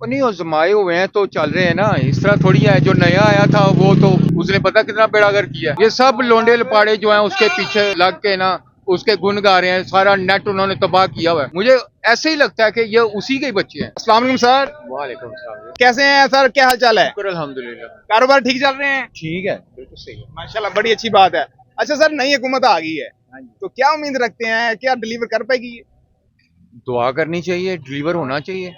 नहीं, वो जमाए हुए हैं तो चल रहे हैं ना, इस तरह थोड़ी है। जो नया आया था वो तो उसने पता कितना बेड़ागर किया। ये सब लोंडे लपाड़े जो हैं उसके पीछे लग के ना उसके गुण गा रहे हैं, सारा नेट उन्होंने तबाह किया हुआ है। मुझे ऐसे ही लगता है कि ये उसी के ही बच्चे हैं। अस्सलाम वालेकुम सर। वालेकुम सलाम। कैसे हैं सर, क्या हाल चाल है? शुक्र अल्हम्दुलिल्लाह। कारोबार ठीक चल रहे हैं? ठीक है, बिल्कुल सही है। माशाल्लाह, बड़ी अच्छी बात है। अच्छा सर, नई हुकूमत आ गई है हाँ जी। तो क्या उम्मीद रखते हैं, क्या डिलीवर कर पाएगी ये? दुआ करनी चाहिए, डिलीवर होना चाहिए,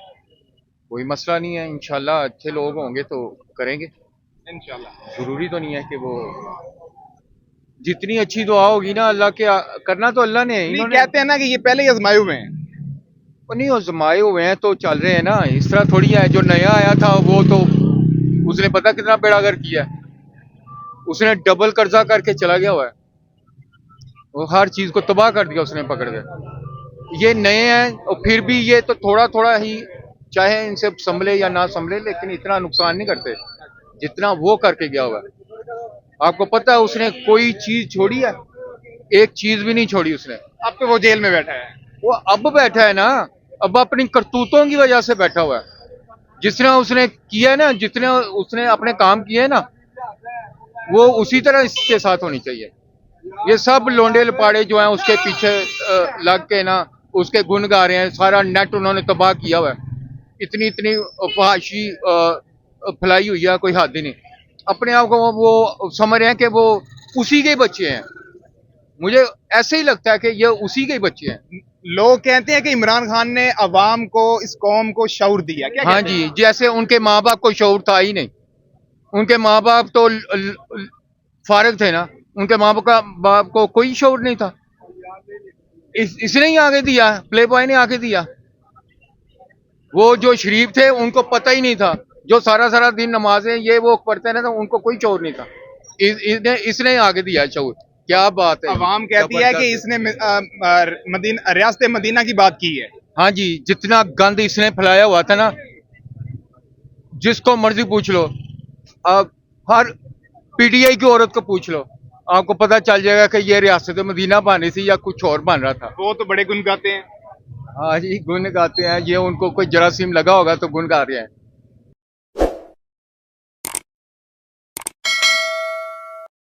कोई मसला नहीं है। इंशाल्लाह अच्छे लोग होंगे तो करेंगे। इंशाल्लाह। जरूरी तो नहीं है कि वो जितनी अच्छी दुआ होगी ना अल्लाह के करना तो अल्लाह ने। नहीं, इन्होंने कहते हैं ना कि ये पहले ही आजमाए हुए हैं। वो नहीं, वो जमाए हुए हैं तो चल रहे हैं ना, इस तरह थोड़ी है। जो नया आया था वो तो उसने पता कितना बेड़ागर किया है। उसने डबल कर्जा करके चला गया हुआ है, वो हर चीज को तबाह कर दिया उसने पकड़ के। ये नए हैं और फिर भी ये तो थोड़ा थोड़ा ही, चाहे इनसे संभले या ना संभले, लेकिन इतना नुकसान नहीं करते जितना वो करके गया हुआ है। आपको पता है उसने कोई चीज छोड़ी है? एक चीज भी नहीं छोड़ी उसने। अब तो वो जेल में बैठा है। वो अब बैठा है ना, अब अपनी करतूतों की वजह से बैठा हुआ है। जितना उसने किया है ना, जितने उसने अपने काम किए हैं ना, वो उसी तरह इसके साथ होनी चाहिए। ये सब लोंडे लपाड़े जो हैं उसके पीछे लग के ना उसके गुण गा रहे हैं, सारा नेट उन्होंने तबाह किया हुआ है। इतनी इतनी फहाशी फैलाई हुई है, कोई हद ही नहीं। अपने आप को वो समझ रहे हैं कि वो उसी के ही बच्चे हैं। मुझे ऐसे ही लगता है कि ये उसी के ही बच्चे हैं। लोग कहते हैं कि इमरान खान ने अवाम को, इस कौम को शऊर दिया, क्या हाँ कहते जी, हैं? जैसे उनके माँ बाप को शऊर था ही नहीं। उनके माँ बाप तो फारिग थे ना, उनके माँ बाप को कोई शऊर नहीं था। इसने ही आगे दिया, प्ले बॉय ने आगे दिया। वो जो शरीफ थे उनको पता ही नहीं था, जो सारा सारा दिन नमाजें ये वो पढ़ते रहे, तो उनको कोई शऊर नहीं था। इसने आगे दिया शऊर। क्या बात है, अवाम कहती है कि इसने रियासत मदीना की बात की है। हाँ जी, जितना गंद इसने फैलाया हुआ था ना, जिसको मर्जी पूछ लो। अब हर पीटीआई की औरत को पूछ लो, आपको पता चल जाएगा कि ये रियासत मदीना बनी थी या कुछ और बन रहा था। वो तो बड़े गुन गाते हैं। हाँ जी, गुन गाते हैं ये, उनको कोई जरासीम लगा होगा तो गुन गा रहे हैं।